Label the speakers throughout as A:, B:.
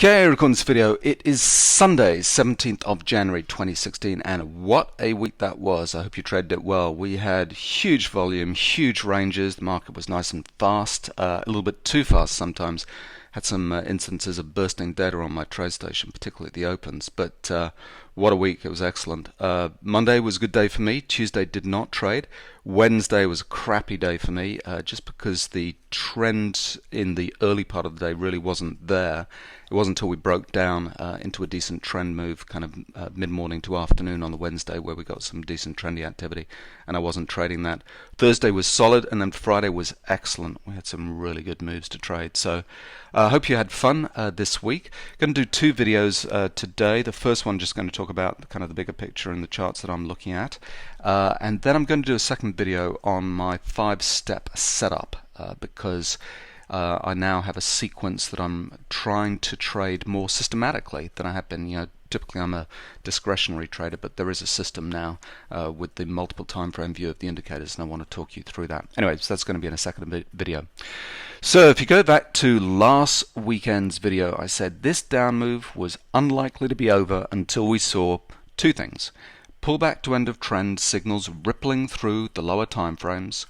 A: Okay, recording this video. It is Sunday, 17th of January 2016, and what a week that was. I hope you traded it well. We had huge volume, huge ranges. The market was nice and fast, a little bit too fast sometimes. Had some instances of bursting data on my trade station, particularly at the opens, but what a week. It was excellent. Monday was a good day for me. Tuesday did not trade. Wednesday was a crappy day for me, just because the trend in the early part of the day really wasn't there. It wasn't until we broke down into a decent trend move, kind of mid-morning to afternoon on the Wednesday, where we got some decent trendy activity, and I wasn't trading that. Thursday was solid, and then Friday was excellent. We had some really good moves to trade. So I hope you had fun this week. Going to do two videos today. The first one just going to talk about kind of the bigger picture and the charts that I'm looking at, and then I'm going to do a second video on my 5-step setup because I now have a sequence that I'm trying to trade more systematically than I have been. Typically I'm a discretionary trader, but there is a system now with the multiple time frame view of the indicators, and I want to talk you through that. Anyway, so that's going to be in a second video. So if you go back to last weekend's video, I said this down move was unlikely to be over until we saw two things: pullback to end of trend signals rippling through the lower time frames,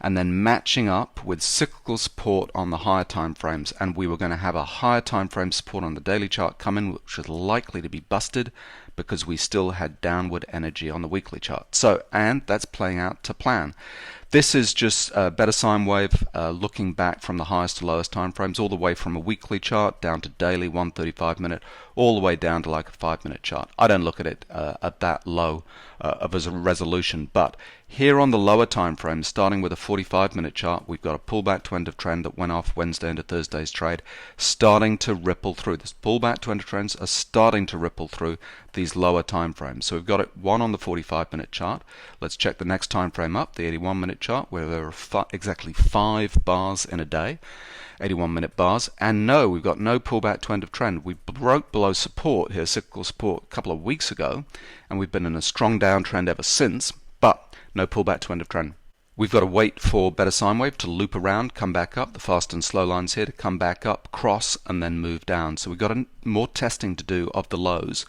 A: and then matching up with cyclical support on the higher time frames. And we were going to have a higher time frame support on the daily chart come in, which was likely to be busted because we still had downward energy on the weekly chart. And that's playing out to plan. This is just a better sine wave looking back from the highest to lowest time frames, all the way from a weekly chart down to daily 135 minute, all the way down to like a 5-minute chart. I don't look at it at that low of a resolution, but here on the lower time frames, starting with a 45-minute chart, we've got a pullback to end of trend that went off Wednesday into Thursday's trade, starting to ripple through. This pullback to end of trends are starting to ripple through these lower time frames. So we've got it one on the 45-minute chart. Let's check the next time frame up, the 81-minute chart, where there are exactly 5 bars in a day, 81-minute bars, and no, we've got no pullback to end of trend. We broke below support here, cyclical support, a couple of weeks ago, and we've been in a strong downtrend ever since, but no pullback to end of trend. We've got to wait for better sine wave to loop around, come back up, the fast and slow lines here to come back up, cross, and then move down. So we've got more testing to do of the lows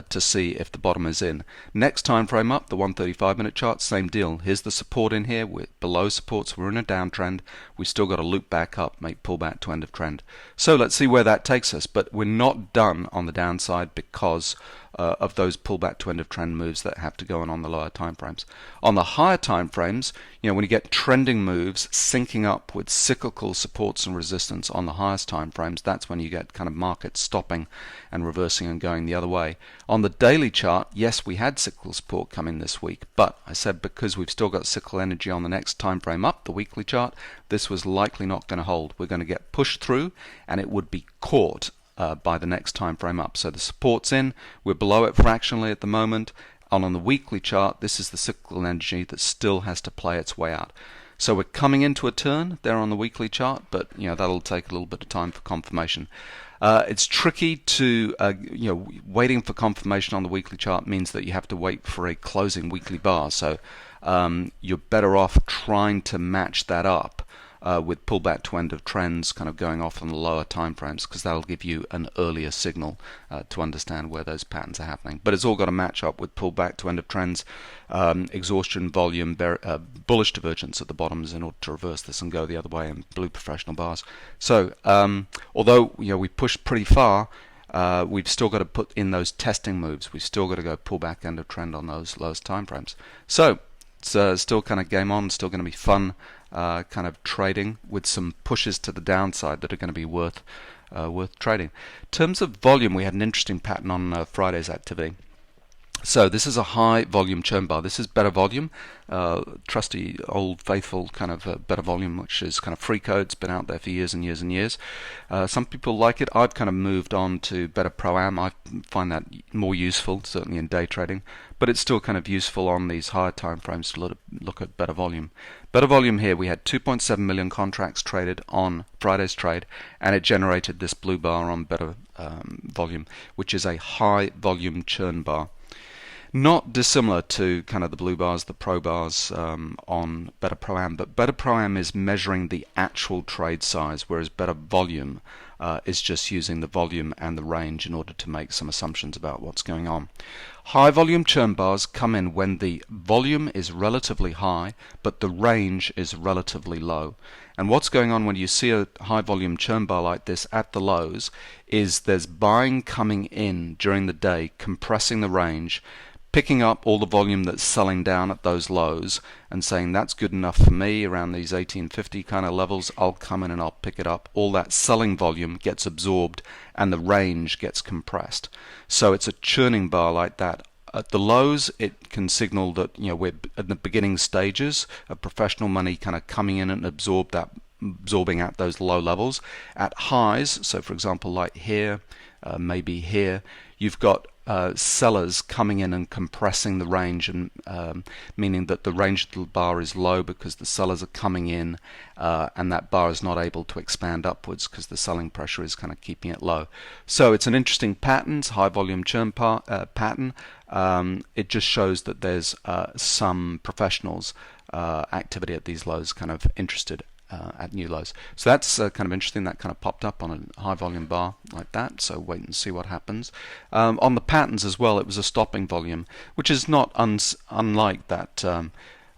A: to see if the bottom is in. Next time frame up, the 135-minute chart, same deal. Here's the support in here. We're below support, so we're in a downtrend. We've still got to loop back up, make pullback to end of trend. So let's see where that takes us. But we're not done on the downside because of those pullback to end of trend moves that have to go on the lower time frames. On the higher time frames, when you get trending moves syncing up with cyclical supports and resistance on the highest time frames, that's when you get kind of markets stopping and reversing and going the other way. On the daily chart, yes, we had cyclical support come in this week, but I said because we've still got cyclical energy on the next time frame up, the weekly chart, this was likely not going to hold. We're going to get pushed through, and it would be caught by the next time frame up. So the support's in, we're below it fractionally at the moment, and on the weekly chart, this is the cyclical energy that still has to play its way out. So we're coming into a turn there on the weekly chart, but that'll take a little bit of time for confirmation. It's tricky to, waiting for confirmation on the weekly chart means that you have to wait for a closing weekly bar. So you're better off trying to match that up with pullback to end of trends kind of going off on the lower time frames, because that'll give you an earlier signal to understand where those patterns are happening. But it's all got to match up with pullback to end of trends, exhaustion, volume, bullish divergence at the bottoms in order to reverse this and go the other way in blue professional bars. So although we pushed pretty far, we've still got to put in those testing moves. We've still got to go pullback end of trend on those lowest time frames. So it's still kind of game on, still going to be fun kind of trading with some pushes to the downside that are going to be worth trading. In terms of volume, we had an interesting pattern on Friday's activity. So this is a high volume churn bar. This is better volume, trusty old faithful kind of better volume, which is kind of free code. It's been out there for years and years and years. Some people like it. I've kind of moved on to better pro-am. I find that more useful, certainly in day trading, but it's still kind of useful on these higher time frames to look at better volume. Better volume here, we had 2.7 million contracts traded on Friday's trade, and it generated this blue bar on better volume, which is a high volume churn bar. Not dissimilar to kind of the blue bars, the pro bars on Better Pro-Am, but Better Pro-Am is measuring the actual trade size, whereas Better Volume is just using the volume and the range in order to make some assumptions about what's going on. High volume churn bars come in when the volume is relatively high, but the range is relatively low. And what's going on when you see a high volume churn bar like this at the lows is there's buying coming in during the day, compressing the range, picking up all the volume that's selling down at those lows and saying that's good enough for me around these 1850 kind of levels. I'll come in and I'll pick it up. All that selling volume gets absorbed and the range gets compressed. So it's a churning bar like that. At the lows, it can signal that we're at the beginning stages of professional money kind of coming in and absorbing at those low levels. At highs, so for example like here, maybe here, you've got sellers coming in and compressing the range, and meaning that the range of the bar is low because the sellers are coming in and that bar is not able to expand upwards because the selling pressure is kind of keeping it low. So it's an interesting pattern, it's a high volume churn pattern. It just shows that there's some professionals activity at these lows kind of interested at new lows. So that's kind of interesting. That kind of popped up on a high volume bar like that, so wait and see what happens. On the patterns as well, it was a stopping volume, which is not unlike that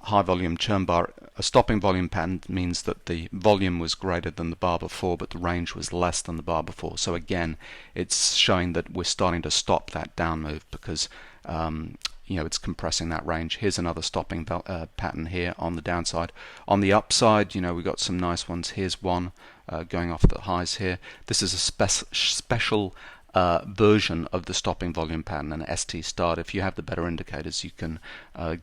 A: high volume churn bar. A stopping volume pattern means that the volume was greater than the bar before, but the range was less than the bar before. So again, it's showing that we're starting to stop that down move because it's compressing that range. Here's another stopping pattern here on the downside. On the upside, we've got some nice ones. Here's one going off the highs here. This is a special version of the stopping volume pattern, an ST start. If you have the better indicators, you can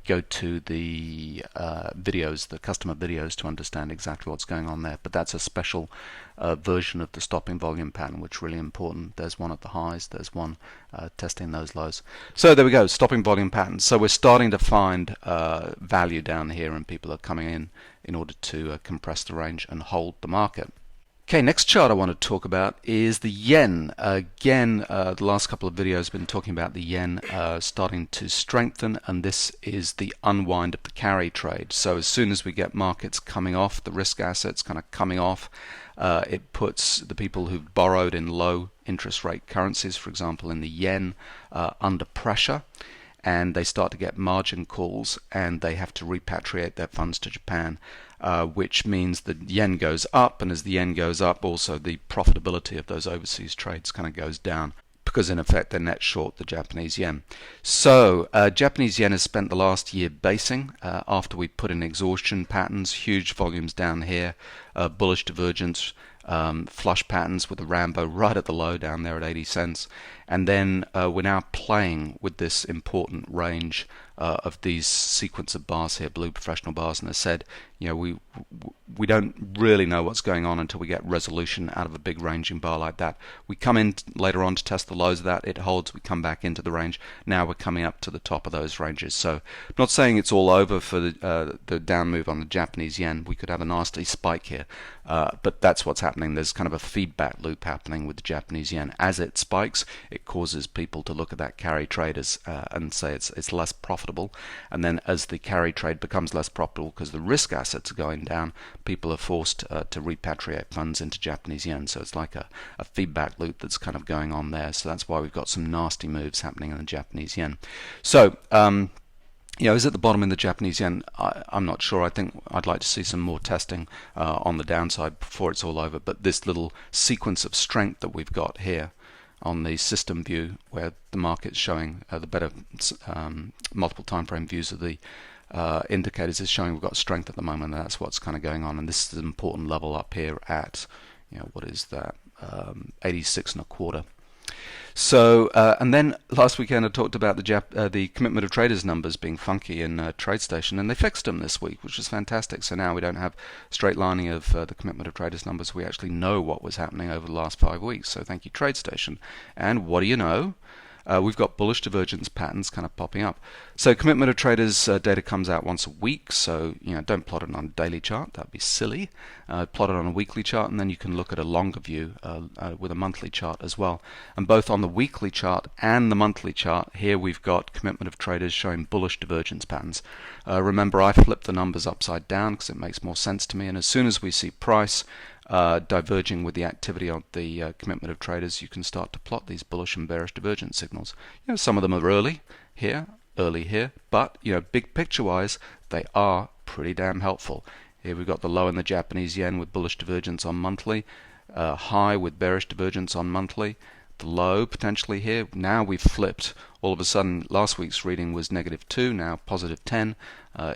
A: go to the videos, the customer videos, to understand exactly what's going on there. But that's a special version of the stopping volume pattern, which is really important. There's one at the highs, there's one testing those lows. So there we go, stopping volume patterns. So we're starting to find value down here, and people are coming in order to compress the range and hold the market. Okay, next chart I want to talk about is the yen. Again, the last couple of videos have been talking about the yen starting to strengthen, and this is the unwind of the carry trade. So as soon as we get markets coming off, the risk assets kind of coming off, it puts the people who've borrowed in low interest rate currencies, for example in the yen, under pressure. And they start to get margin calls, and they have to repatriate their funds to Japan, which means the yen goes up, and as the yen goes up, also the profitability of those overseas trades kind of goes down, because in effect they're net short the Japanese yen. So Japanese yen has spent the last year basing after we put in exhaustion patterns, huge volumes down here, bullish divergence, flush patterns with the Rambo right at the low down there at 80 cents, and then we're now playing with this important range of these sequence of bars here, blue professional bars, and as I said, we don't really know what's going on until we get resolution out of a big ranging bar like that. We come in later on to test the lows of that, it holds, we come back into the range. Now we're coming up to the top of those ranges. So I'm not saying it's all over for the down move on the Japanese yen. We could have a nasty spike here, but that's what's happening. There's kind of a feedback loop happening with the Japanese yen. As it spikes, it causes people to look at that carry trade as, and say it's less profitable, and then as the carry trade becomes less profitable because the risk assets are going down, people are forced to repatriate funds into Japanese yen. So it's like a feedback loop that's kind of going on there. So that's why we've got some nasty moves happening in the Japanese yen. So is it the bottom in the Japanese yen? I'm not sure. I think I'd like to see some more testing on the downside before it's all over. But this little sequence of strength that we've got here on the system view, where the market's showing the better multiple time frame views of the indicators, is showing we've got strength at the moment, and that's what's kind of going on. And this is an important level up here at, what is that, 86.25. So, and then last weekend I talked about the commitment of traders numbers being funky in TradeStation, and they fixed them this week, which is fantastic. So now we don't have straight lining of the commitment of traders numbers. We actually know what was happening over the last 5 weeks. So thank you, TradeStation. And what do you know? we've got bullish divergence patterns kind of popping up. So commitment of traders data comes out once a week, so don't plot it on a daily chart, that'd be silly. Plot it on a weekly chart, and then you can look at a longer view with a monthly chart as well. And both on the weekly chart and the monthly chart, here we've got commitment of traders showing bullish divergence patterns. Remember, I flipped the numbers upside down because it makes more sense to me, and as soon as we see price diverging with the activity of the commitment of traders, you can start to plot these bullish and bearish divergence signals. Some of them are early here, but big picture wise, they are pretty damn helpful. Here we've got the low in the Japanese yen with bullish divergence on monthly, high with bearish divergence on monthly, the low potentially here. Now we've flipped. All of a sudden, last week's reading was -2, now +10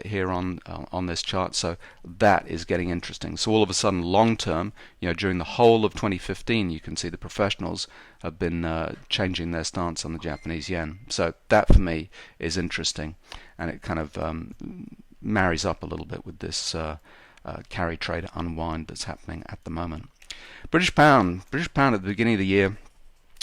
A: here on this chart. So that is getting interesting. So all of a sudden, long term, during the whole of 2015, you can see the professionals have been changing their stance on the Japanese yen. So that for me is interesting, and it kind of marries up a little bit with this carry trade unwind that's happening at the moment. British pound at the beginning of the year,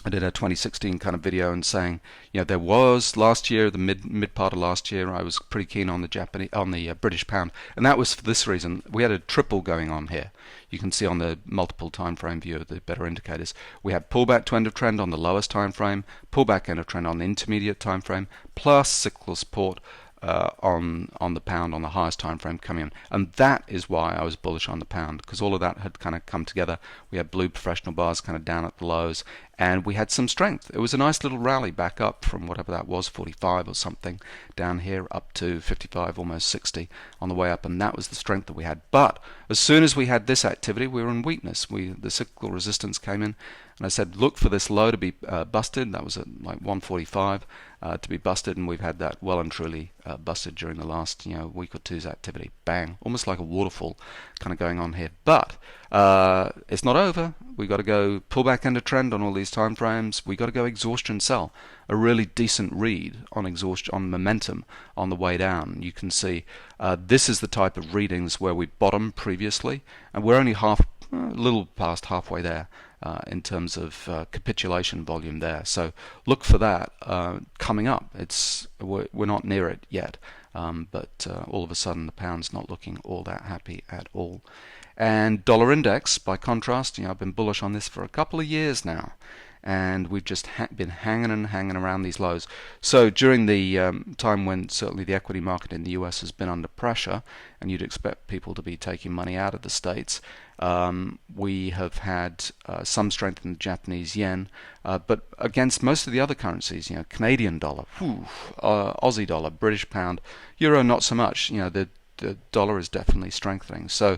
A: I did a 2016 kind of video and saying, there was last year, the mid part of last year, I was pretty keen on the British pound, and that was for this reason. We had a triple going on here. You can see on the multiple time frame view of the better indicators, we had pullback to end of trend on the lowest time frame, pullback end of trend on the intermediate time frame, plus cyclical support on the pound on the highest time frame coming in, and that is why I was bullish on the pound, because all of that had kind of come together. We had blue professional bars kind of down at the lows, and we had some strength. It was a nice little rally back up from whatever that was, 45 or something, down here up to 55, almost 60 on the way up, and that was the strength that we had. But as soon as we had this activity, we were in weakness. The cyclical resistance came in, and I said, look for this low to be busted. That was at like 145 to be busted, and we've had that well and truly busted during the last week or two's activity. Bang, almost like a waterfall kind of going on here. But it's not over. We've got to go pull back into trend on all these time frames. We've got to go exhaustion sell. A really decent read on exhaustion, on momentum on the way down. You can see this is the type of readings where we bottomed previously, and we're only a little past halfway there in terms of capitulation volume there. So look for that coming up. We're not near it yet, but all of a sudden the pound's not looking all that happy at all. And dollar index, by contrast, I've been bullish on this for a couple of years now, and we've just been hanging around these lows. So during the time when certainly the equity market in the US has been under pressure, and you'd expect people to be taking money out of the States, we have had some strength in the Japanese yen, but against most of the other currencies, Canadian dollar, Aussie dollar, British pound, euro not so much. The dollar is definitely strengthening. So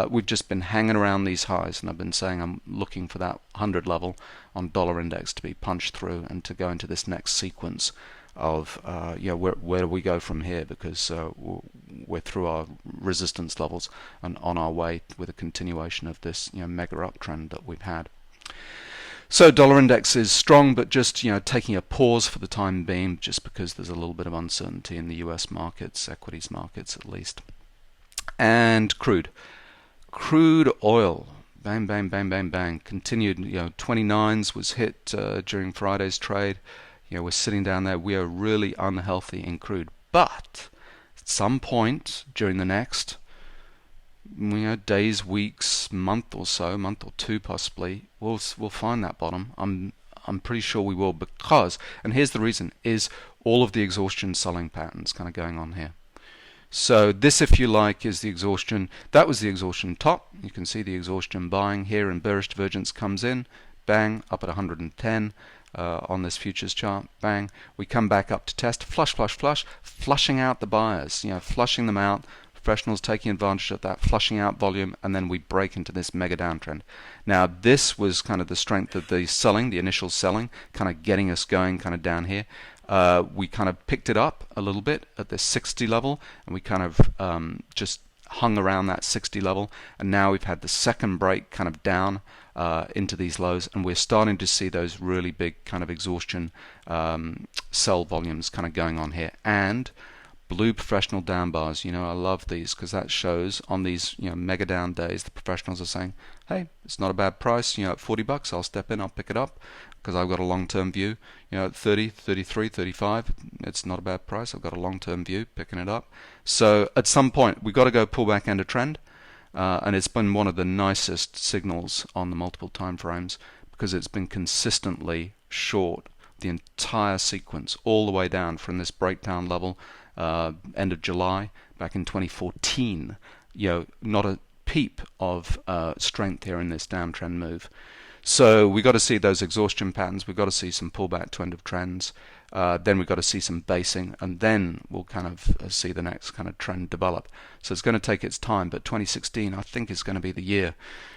A: we've just been hanging around these highs, and I've been saying I'm looking for that 100 level on dollar index to be punched through and to go into this next sequence of where do we go from here, because we're through our resistance levels and on our way with a continuation of this mega uptrend that we've had. So dollar index is strong, but just taking a pause for the time being, just because there's a little bit of uncertainty in the US markets, equities markets at least. And crude oil, bang bang bang bang bang, continued. 29s was hit during Friday's trade. We're sitting down there. We are really unhealthy in crude, but at some point during the next days, weeks, month or two possibly, we'll find that bottom. I'm pretty sure we will, because, and here's the reason, is all of the exhaustion selling patterns kind of going on here. So this, if you like, is the exhaustion. That was the exhaustion top. You can see the exhaustion buying here, and bearish divergence comes in, bang, up at 110 on this futures chart, bang. We come back up to test, flushing out the buyers, flushing them out. Professionals taking advantage of that, flushing out volume, and then we break into this mega downtrend. Now this was kind of the strength of the selling, the initial selling, kind of getting us going kind of down here. We kind of picked it up a little bit at the 60 level, and we kind of just hung around that 60 level, and now we've had the second break kind of down into these lows, and we're starting to see those really big kind of exhaustion sell volumes kind of going on here. And Blue professional down bars. I love these because that shows on these mega down days the professionals are saying, hey, it's not a bad price. At $40 I'll step in, I'll pick it up because I've got a long-term view. At 30, 33, 35, it's not a bad price. I've got a long-term view, picking it up. So at some point we've got to go pull back end of trend, and it's been one of the nicest signals on the multiple time frames because it's been consistently short the entire sequence all the way down from this breakdown level end of July back in 2014. Not a peep of strength here in this downtrend move. So we got to see those exhaustion patterns. We've got to see some pullback to end of trends. Then we've got to see some basing, and then we'll kind of see the next kind of trend develop. So it's going to take its time, but 2016 I think is going to be the year.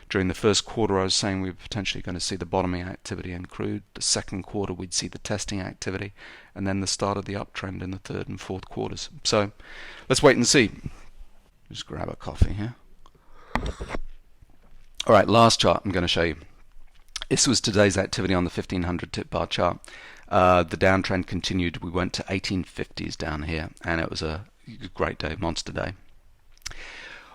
A: During the first quarter I was saying we were potentially going to see the bottoming activity in crude. The second quarter we'd see the testing activity, and then the start of the uptrend in the third and fourth quarters. So let's wait and see. Just grab a coffee here. Alright, last chart I'm going to show you. This was today's activity on the 1500 tip bar chart. The downtrend continued. We went to 1850s down here, and it was a great day, monster day.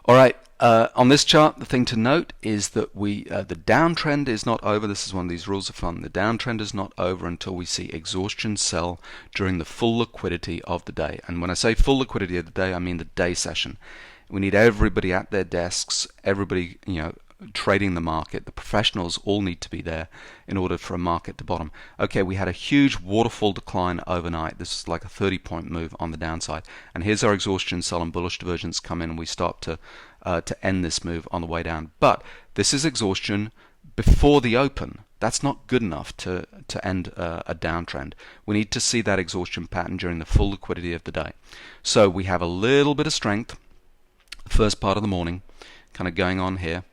A: Alright, on this chart, the thing to note is that the downtrend is not over. This is one of these rules of thumb. The downtrend is not over until we see exhaustion sell during the full liquidity of the day. And when I say full liquidity of the day, I mean the day session. We need everybody at their desks, everybody, trading the market. The professionals all need to be there in order for a market to bottom. Okay, we had a huge waterfall decline overnight. This is like a 30-point move on the downside, and here's our exhaustion sell and bullish divergence come in, and we start to end this move on the way down. But this is exhaustion before the open. That's not good enough to end a downtrend. We need to see that exhaustion pattern during the full liquidity of the day. So we have a little bit of strength first part of the morning kind of going on here.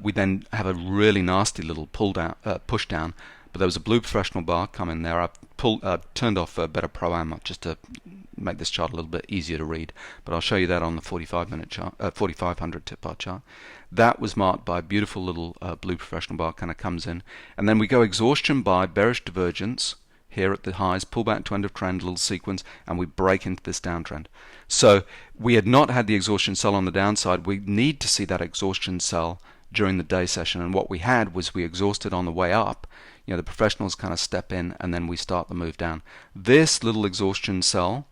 A: We then have a really nasty little push down, but there was a blue professional bar come in there. I turned off Better Pro-Am just to make this chart a little bit easier to read, but I'll show you that on the 45-minute chart, 4500 tip bar chart. That was marked by a beautiful little blue professional bar kind of comes in, and then we go exhaustion buy, bearish divergence here at the highs, pull back to end of trend, little sequence, and we break into this downtrend. So we had not had the exhaustion sell on the downside. We need to see that exhaustion sell during the day session, and what we had was we exhausted on the way up. The professionals kind of step in, and then we start the move down. This little exhaustion sell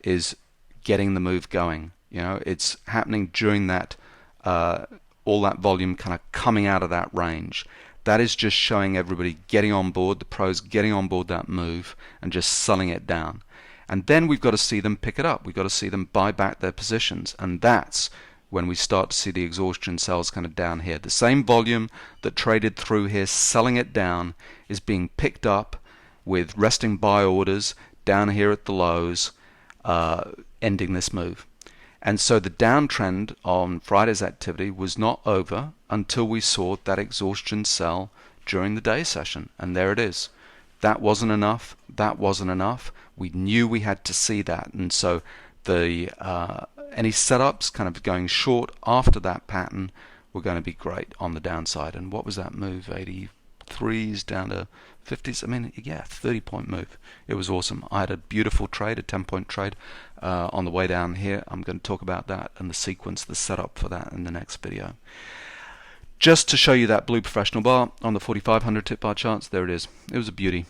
A: is getting the move going. It's happening during that all that volume kind of coming out of that range. That is just showing everybody getting on board, the pros getting on board that move and just selling it down. And then we've got to see them pick it up. We've got to see them buy back their positions. And that's when we start to see the exhaustion sells kind of down here. The same volume that traded through here, selling it down, is being picked up with resting buy orders down here at the lows, ending this move. And so the downtrend on Friday's activity was not over until we saw that exhaustion sell during the day session. And there it is. That wasn't enough. That wasn't enough. We knew we had to see that. And so the any setups kind of going short after that pattern were going to be great on the downside. And what was that move? 83s down to 50s. I mean, yeah, 30-point move. It was awesome. I had a beautiful trade, a 10-point trade on the way down here. I'm going to talk about that and the sequence, the setup for that in the next video. Just to show you that blue professional bar on the 4500 tip bar charts, there it is. It was a beauty.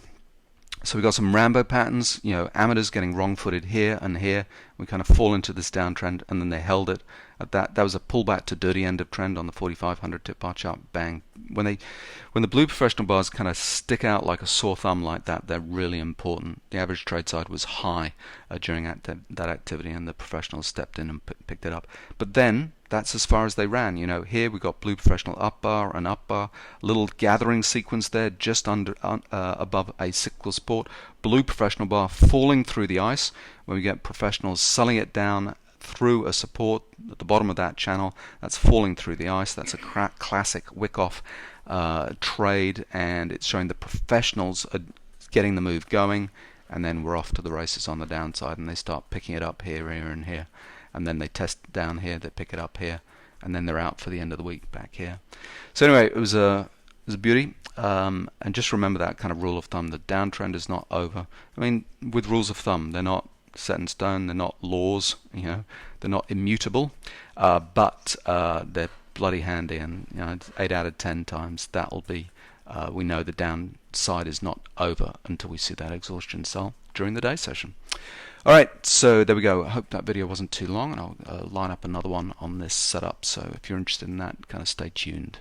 A: So we got some Rambo patterns, amateurs getting wrong-footed here and here. We kind of fall into this downtrend, and then they held it at that. That was a pullback to dirty end of trend on the 4500 tip bar chart. Bang. When the blue professional bars kind of stick out like a sore thumb like that, they're really important. The average trade side was high during that activity, and the professionals stepped in and picked it up. But then that's as far as they ran. Here we got blue professional up bar and up bar, little gathering sequence there just under above a cyclical support. Blue professional bar falling through the ice when we get professionals selling it down through a support at the bottom of that channel. That's falling through the ice. That's a classic wick-off trade, and it's showing the professionals are getting the move going, and then we're off to the races on the downside, and they start picking it up here, here, and here. And then they test down here, they pick it up here, and then they're out for the end of the week back here. So anyway, it was a beauty. And just remember that kind of rule of thumb: the downtrend is not over. I mean, with rules of thumb, they're not set in stone. They're not laws. They're not immutable. But they're bloody handy, and 8 out of 10 times that'll be. We know the downside is not over until we see that exhaustion sell during the day session. Alright, so there we go. I hope that video wasn't too long, and I'll line up another one on this setup. So if you're interested in that, kind of stay tuned.